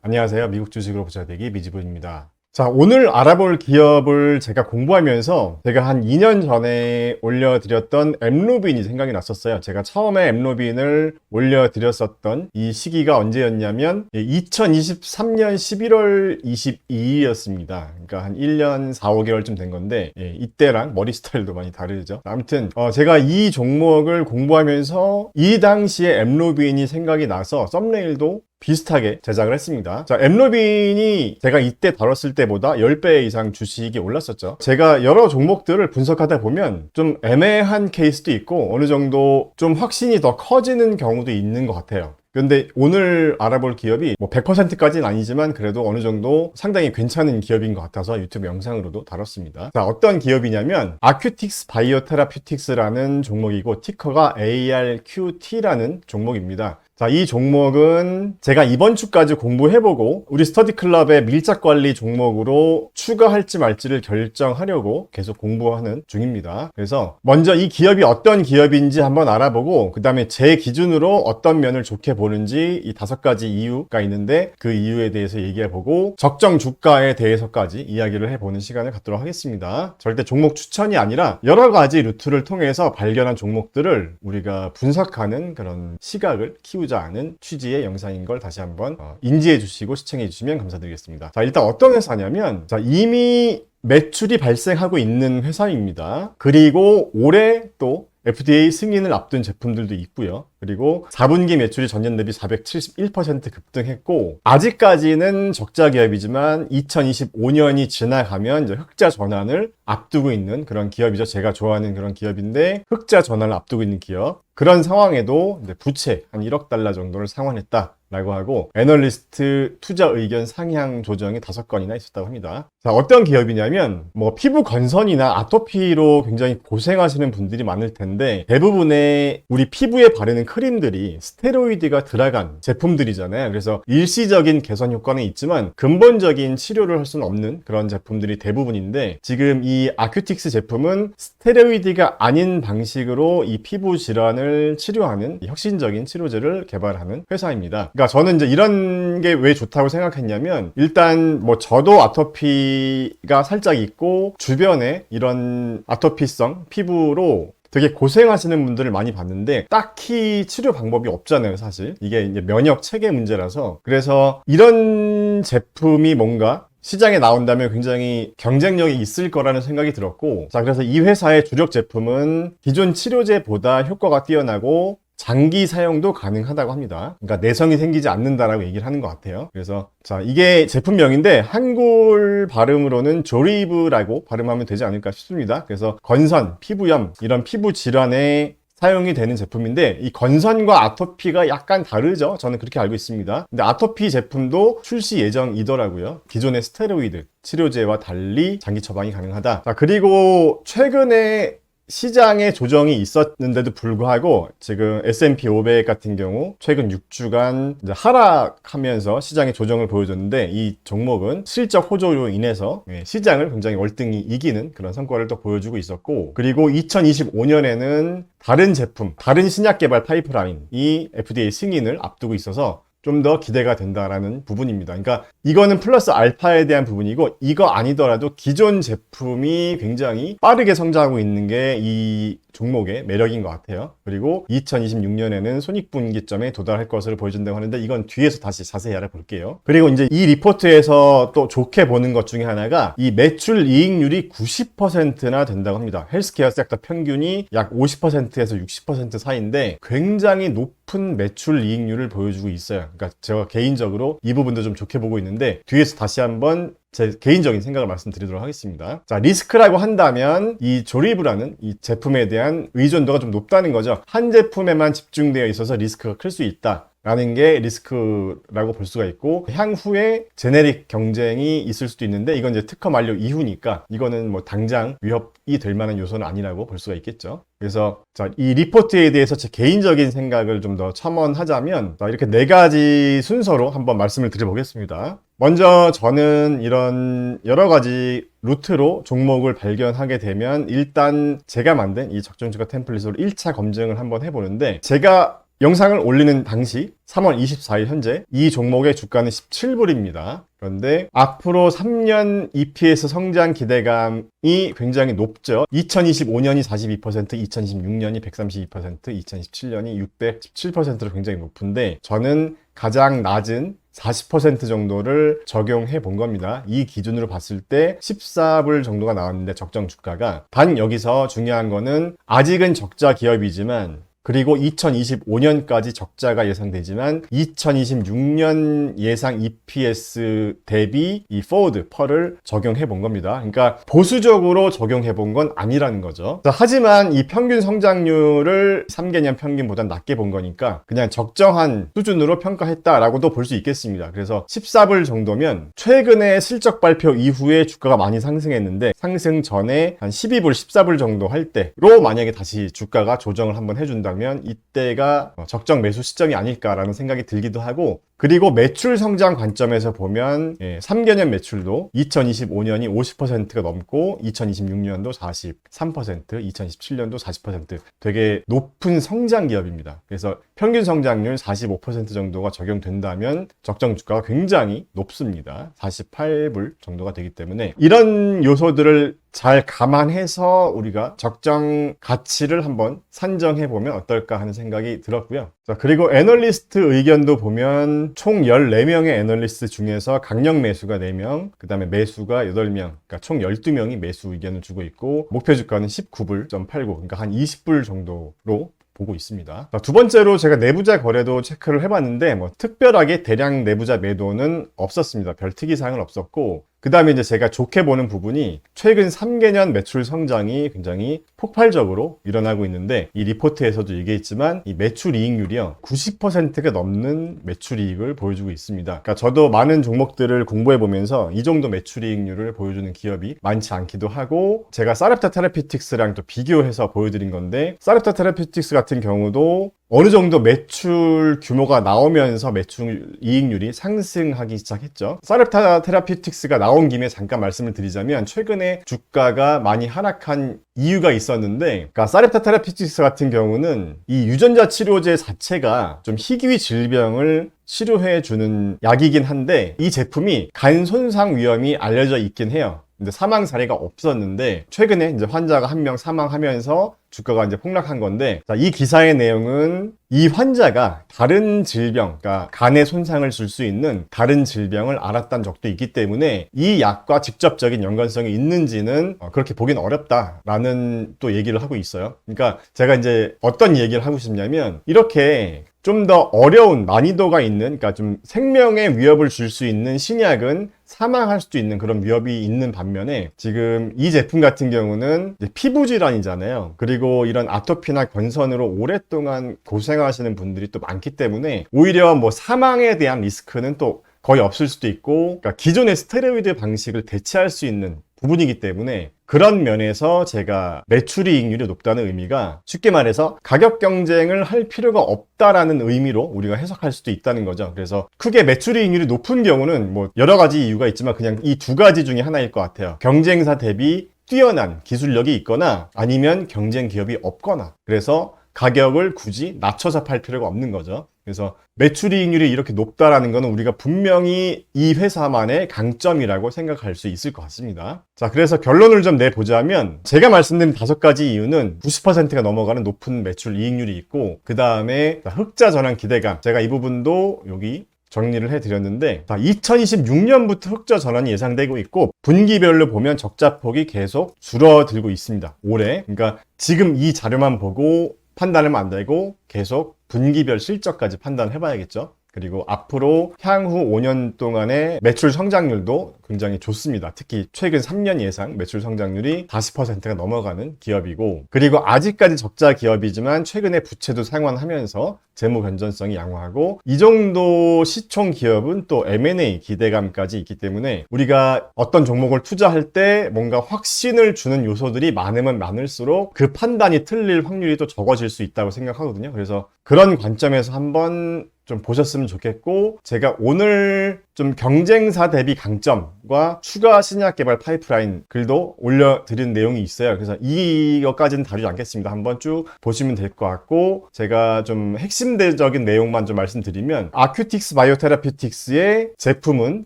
안녕하세요. 미국 주식으로 부자되기 미지분입니다. 자, 오늘 알아볼 기업을 제가 공부하면서 제가 한 2년 전에 올려드렸던 엠루빈이 생각이 났었어요. 제가 처음에 엠루빈을 올려드렸었던 이 시기가 언제였냐면 2023년 11월 22일이었습니다. 그러니까 한 1년 4, 5개월쯤 된 건데 이때랑 머리 스타일도 많이 다르죠. 아무튼 제가 이 종목을 공부하면서 이 당시에 엠루빈이 생각이 나서 썸네일도 비슷하게 제작을 했습니다. 자, 엠루빈이 제가 이때 다뤘을 때보다 10배 이상 주식이 올랐었죠. 제가 여러 종목들을 분석하다 보면 좀 애매한 케이스도 있고 어느 정도 좀 확신이 더 커지는 경우도 있는 것 같아요. 근데 오늘 알아볼 기업이 뭐 100%까지는 아니지만 그래도 어느 정도 상당히 괜찮은 기업인 것 같아서 유튜브 영상으로도 다뤘습니다. 자, 어떤 기업이냐면 아큐틱스 바이오테라퓨틱스라는 종목이고 티커가 ARQT라는 종목입니다. 자, 이 종목은 제가 이번 주까지 공부해보고 우리 스터디클럽의 밀착관리 종목으로 추가할지 말지를 결정하려고 계속 공부하는 중입니다. 그래서 먼저 이 기업이 어떤 기업인지 한번 알아보고 그 다음에 제 기준으로 어떤 면을 좋게 보는지 이 5가지 이유가 있는데 그 이유에 대해서 얘기해보고 적정 주가에 대해서까지 이야기를 해보는 시간을 갖도록 하겠습니다. 절대 종목 추천이 아니라 여러 가지 루트를 통해서 발견한 종목들을 우리가 분석하는 그런 시각을 키우자 하는 취지의 영상인 걸 다시 한번 인지해 주시고 시청해 주시면 감사드리겠습니다. 자, 일단 어떤 회사냐면 이미 매출이 발생하고 있는 회사입니다. 그리고 올해 또 FDA 승인을 앞둔 제품들도 있고요. 그리고 4분기 매출이 전년 대비 471% 급등했고 아직까지는 적자 기업이지만 2025년이 지나가면 이제 흑자 전환을 앞두고 있는 그런 기업이죠. 제가 좋아하는 그런 기업인데 흑자 전환을 앞두고 있는 기업. 그런 상황에도 이제 부채 한 1억 달러 정도를 상환했다. 라고 하고 애널리스트 투자 의견 상향 조정이 5건이나 있었다고 합니다. 자, 어떤 기업이냐면 뭐 피부 건선이나 아토피로 굉장히 고생하시는 분들이 많을 텐데 대부분의 우리 피부에 바르는 크림들이 스테로이드가 들어간 제품들이잖아요. 그래서 일시적인 개선 효과는 있지만 근본적인 치료를 할 수는 없는 그런 제품들이 대부분인데 지금 이 아큐틱스 제품은 스테로이드가 아닌 방식으로 이 피부 질환을 치료하는 혁신적인 치료제를 개발하는 회사입니다. 그러니까 저는 이제 이런 게 왜 좋다고 생각했냐면 일단 뭐 저도 아토피가 살짝 있고 주변에 이런 아토피성 피부로 되게 고생하시는 분들을 많이 봤는데 딱히 치료 방법이 없잖아요, 사실. 이게 이제 면역 체계 문제라서. 그래서 이런 제품이 뭔가 시장에 나온다면 굉장히 경쟁력이 있을 거라는 생각이 들었고, 자, 그래서 이 회사의 주력 제품은 기존 치료제보다 효과가 뛰어나고 장기 사용도 가능하다고 합니다. 그러니까 내성이 생기지 않는다라고 얘기를 하는 것 같아요. 그래서 자, 이게 제품명인데 한글 발음으로는 조리브라고 발음하면 되지 않을까 싶습니다. 그래서 건선, 피부염, 이런 피부 질환에 사용이 되는 제품인데 이 건선과 아토피가 약간 다르죠. 저는 그렇게 알고 있습니다. 근데 아토피 제품도 출시 예정이더라고요. 기존의 스테로이드 치료제와 달리 장기 처방이 가능하다. 자, 그리고 최근에 시장에 조정이 있었는데도 불구하고 지금 S&P 500 같은 경우 최근 6주간 이제 하락하면서 시장에 조정을 보여줬는데 이 종목은 실적 호조로 인해서 시장을 굉장히 월등히 이기는 그런 성과를 또 보여주고 있었고 그리고 2025년에는 다른 제품, 다른 신약 개발 파이프라인이 FDA 승인을 앞두고 있어서 좀 더 기대가 된다라는 부분입니다. 그러니까 이거는 플러스 알파에 대한 부분이고 이거 아니더라도 기존 제품이 굉장히 빠르게 성장하고 있는 게 이 종목의 매력인 것 같아요. 그리고 2026년에는 손익분기점에 도달할 것을 보여준다고 하는데 이건 뒤에서 다시 자세히 알아볼게요. 그리고 이제 이 리포트에서 또 좋게 보는 것 중에 하나가 이 매출 이익률이 90%나 된다고 합니다. 헬스케어 섹터 평균이 약 50%에서 60% 사이인데 굉장히 높은 매출 이익률을 보여주고 있어요. 그러니까 제가 개인적으로 이 부분도 좀 좋게 보고 있는데 뒤에서 다시 한번 제 개인적인 생각을 말씀드리도록 하겠습니다. 자, 리스크라고 한다면 이 조리브라는 이 제품에 대한 의존도가 좀 높다는 거죠. 한 제품에만 집중되어 있어서 리스크가 클 수 있다. 라는 게 리스크라고 볼 수가 있고 향후에 제네릭 경쟁이 있을 수도 있는데 이건 이제 특허 만료 이후니까 이거는 뭐 당장 위협이 될 만한 요소는 아니라고 볼 수가 있겠죠. 그래서 자, 이 리포트에 대해서 제 개인적인 생각을 좀 더 첨언하자면 자, 이렇게 4가지 순서로 한번 말씀을 드려보겠습니다. 먼저 저는 이런 여러 가지 루트로 종목을 발견하게 되면 일단 제가 만든 이 적정주가 템플릿으로 1차 검증을 한번 해보는데 제가 영상을 올리는 당시 3월 24일 현재 이 종목의 주가는 17불입니다. 그런데 앞으로 3년 EPS 성장 기대감이 굉장히 높죠. 2025년이 42%, 2026년이 132%, 2027년이 617%로 굉장히 높은데 저는 가장 낮은 40% 정도를 적용해 본 겁니다. 이 기준으로 봤을 때 14불 정도가 나왔는데 적정 주가가. 단 여기서 중요한 거는 아직은 적자 기업이지만 그리고 2025년까지 적자가 예상되지만 2026년 예상 EPS 대비 이 forward 펄을 적용해 본 겁니다. 그러니까 보수적으로 적용해 본 건 아니라는 거죠. 하지만 이 평균 성장률을 3개년 평균보다 낮게 본 거니까 그냥 적정한 수준으로 평가했다라고도 볼 수 있겠습니다. 그래서 14불 정도면 최근에 실적 발표 이후에 주가가 많이 상승했는데 상승 전에 한 12불, 14불 정도 할 때로 만약에 다시 주가가 조정을 한번 해준다 면 이때가 적정 매수 시점이 아닐까라는 생각이 들기도 하고 그리고 매출 성장 관점에서 보면 3개년 매출도 2025년이 50%가 넘고 2026년도 43%, 2017년도 40% 되게 높은 성장 기업입니다. 그래서 평균 성장률 45% 정도가 적용된다면 적정 주가가 굉장히 높습니다. 48불 정도가 되기 때문에 이런 요소들을 잘 감안해서 우리가 적정 가치를 한번 산정해 보면 어떨까 하는 생각이 들었고요. 자, 그리고 애널리스트 의견도 보면 총 14명의 애널리스트 중에서 강력 매수가 4명, 그 다음에 매수가 8명, 그러니까 총 12명이 매수 의견을 주고 있고 목표 주가는 19불.89, 그러니까 한 20불 정도로 보고 있습니다. 자, 두 번째로 제가 내부자 거래도 체크를 해봤는데 특별하게 대량 내부자 매도는 없었습니다. 별 특이사항은 없었고 그 다음에 이제 제가 좋게 보는 부분이 최근 3개년 매출 성장이 굉장히 폭발적으로 일어나고 있는데 이 리포트에서도 얘기했지만 이 매출 이익률이요 90%가 넘는 매출 이익을 보여주고 있습니다. 그러니까 저도 많은 종목들을 공부해 보면서 이 정도 매출 이익률을 보여주는 기업이 많지 않기도 하고 제가 사렙타 테라피틱스랑 또 비교해서 보여드린 건데 사렙타 테라피틱스 같은 경우도 어느 정도 매출 규모가 나오면서 매출 이익률이 상승하기 시작했죠. 사렙타 테라피틱스가 나온 김에 잠깐 말씀을 드리자면 최근에 주가가 많이 하락한 이유가 있었는데 그러니까 사렙타 테라피틱스 같은 경우는 이 유전자 치료제 자체가 좀 희귀 질병을 치료해주는 약이긴 한데 이 제품이 간 손상 위험이 알려져 있긴 해요. 근데 사망 사례가 없었는데 최근에 이제 환자가 한 명 사망하면서 주가가 이제 폭락한 건데 자, 이 기사의 내용은 이 환자가 다른 질병, 그러니까 간에 손상을 줄 수 있는 다른 질병을 앓았다는 적도 있기 때문에 이 약과 직접적인 연관성이 있는지는 그렇게 보긴 어렵다라는 또 얘기를 하고 있어요. 그러니까 제가 이제 어떤 얘기를 하고 싶냐면 이렇게 좀 더 어려운 난이도가 있는, 그러니까 좀 생명에 위협을 줄 수 있는 신약은 사망할 수도 있는 그런 위협이 있는 반면에 지금 이 제품 같은 경우는 이제 피부 질환이잖아요. 그리고 이런 아토피나 건선으로 오랫동안 고생하시는 분들이 또 많기 때문에 오히려 뭐 사망에 대한 리스크는 또 거의 없을 수도 있고, 그러니까 기존의 스테로이드 방식을 대체할 수 있는 부분이기 때문에 그런 면에서 제가 매출이익률이 높다는 의미가 쉽게 말해서 가격 경쟁을 할 필요가 없다라는 의미로 우리가 해석할 수도 있다는 거죠. 그래서 크게 매출이익률이 높은 경우는 뭐 여러 가지 이유가 있지만 그냥 이 두 가지 중에 하나일 것 같아요. 경쟁사 대비 뛰어난 기술력이 있거나 아니면 경쟁 기업이 없거나, 그래서 가격을 굳이 낮춰서 팔 필요가 없는 거죠. 그래서 매출이익률이 이렇게 높다라는 것은 우리가 분명히 이 회사만의 강점이라고 생각할 수 있을 것 같습니다. 자, 그래서 결론을 좀 내보자면 제가 말씀드린 5가지 이유는 90%가 넘어가는 높은 매출 이익률이 있고, 그 다음에 흑자 전환 기대감, 제가 이 부분도 여기 정리를 해드렸는데 2026년부터 흑자 전환이 예상되고 있고 분기별로 보면 적자폭이 계속 줄어들고 있습니다. 올해. 그러니까 지금 이 자료만 보고 판단하면 안 되고 계속 분기별 실적까지 판단해 봐야겠죠. 그리고 앞으로 향후 5년 동안의 매출 성장률도 굉장히 좋습니다. 특히 최근 3년 예상 매출 성장률이 40%가 넘어가는 기업이고, 그리고 아직까지 적자 기업이지만 최근에 부채도 상환하면서 재무 건전성이 양호하고, 이 정도 시총 기업은 또 M&A 기대감까지 있기 때문에 우리가 어떤 종목을 투자할 때 뭔가 확신을 주는 요소들이 많으면 많을수록 그 판단이 틀릴 확률이 또 적어질 수 있다고 생각하거든요. 그래서 그런 관점에서 한번 좀 보셨으면 좋겠고, 제가 오늘 좀 경쟁사 대비 강점, 개발과 추가 신약 개발 파이프라인 글도 올려드린 내용이 있어요. 그래서 이것까지는 다루지 않겠습니다. 한번 쭉 보시면 될 것 같고, 제가 좀 핵심적인 내용만 좀 말씀드리면, 아큐틱스 바이오테라피틱스의 제품은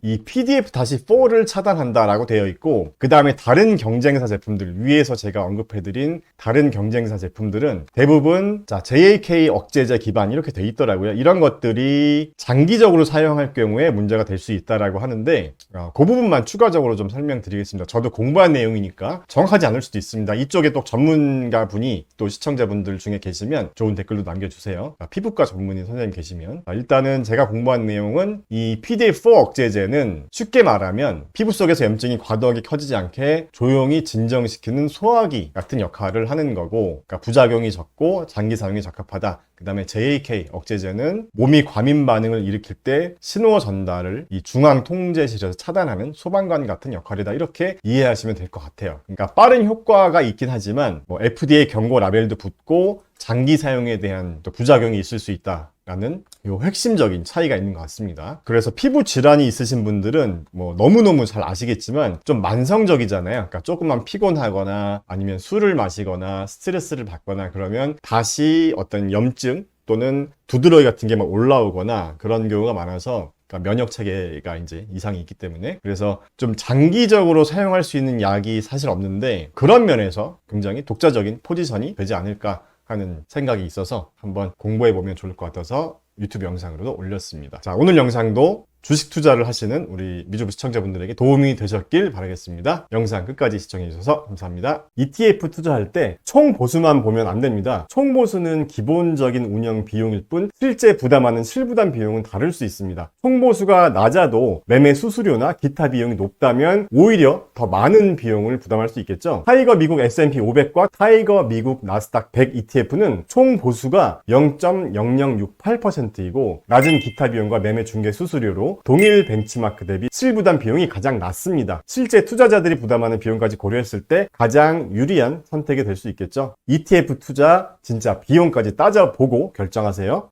이 PDF-4를 차단한다라고 되어 있고, 그 다음에 다른 경쟁사 제품들, 위에서 제가 언급해드린 다른 경쟁사 제품들은 대부분 JAK 억제제 기반 이렇게 돼 있더라고요. 이런 것들이 장기적으로 사용할 경우에 문제가 될 수 있다라고 하는데, 그 부분만 추가적으로 좀 설명드리겠습니다. 저도 공부한 내용이니까 정확하지 않을 수도 있습니다. 이쪽에 또 전문가 분이 또 시청자분들 중에 계시면 좋은 댓글도 남겨주세요. 피부과 전문의 선생님 계시면. 일단은 제가 공부한 내용은 이 PDF4 억제제는 쉽게 말하면 피부 속에서 염증이 과도하게 커지지 않게 조용히 진정시키는 소화기 같은 역할을 하는 거고, 그러니까 부작용이 적고 장기 사용에 적합하다. 그 다음에 JAK 억제제는 몸이 과민 반응을 일으킬 때 신호 전달을 이 중앙 통제실에서 차단하는 소방관 같은 역할이다. 이렇게 이해하시면 될 것 같아요. 그러니까 빠른 효과가 있긴 하지만 뭐 FDA 경고 라벨도 붙고 장기 사용에 대한 또 부작용이 있을 수 있다. 라는 요 핵심적인 차이가 있는 것 같습니다. 그래서 피부 질환이 있으신 분들은 뭐 너무너무 잘 아시겠지만 좀 만성적이잖아요. 그러니까 조금만 피곤하거나 아니면 술을 마시거나 스트레스를 받거나 그러면 다시 어떤 염증 또는 두드러기 같은 게 막 올라오거나 그런 경우가 많아서, 그러니까 면역 체계가 이제 이상이 있기 때문에, 그래서 좀 장기적으로 사용할 수 있는 약이 사실 없는데 그런 면에서 굉장히 독자적인 포지션이 되지 않을까 하는 생각이 있어서 한번 공부해 보면 좋을 것 같아서 유튜브 영상으로도 올렸습니다. 자, 오늘 영상도 주식 투자를 하시는 우리 미주부 시청자분들에게 도움이 되셨길 바라겠습니다. 영상 끝까지 시청해 주셔서 감사합니다. ETF 투자할 때 총 보수만 보면 안 됩니다. 총 보수는 기본적인 운영 비용일 뿐 실제 부담하는 실부담 비용은 다를 수 있습니다. 총 보수가 낮아도 매매 수수료나 기타 비용이 높다면 오히려 더 많은 비용을 부담할 수 있겠죠. 타이거 미국 S&P 500과 타이거 미국 나스닥 100 ETF는 총 보수가 0.0068%이고 낮은 기타 비용과 매매 중개 수수료로 동일 벤치마크 대비 실부담 비용이 가장 낮습니다. 실제 투자자들이 부담하는 비용까지 고려했을 때 가장 유리한 선택이 될 수 있겠죠. ETF 투자 진짜 비용까지 따져보고 결정하세요.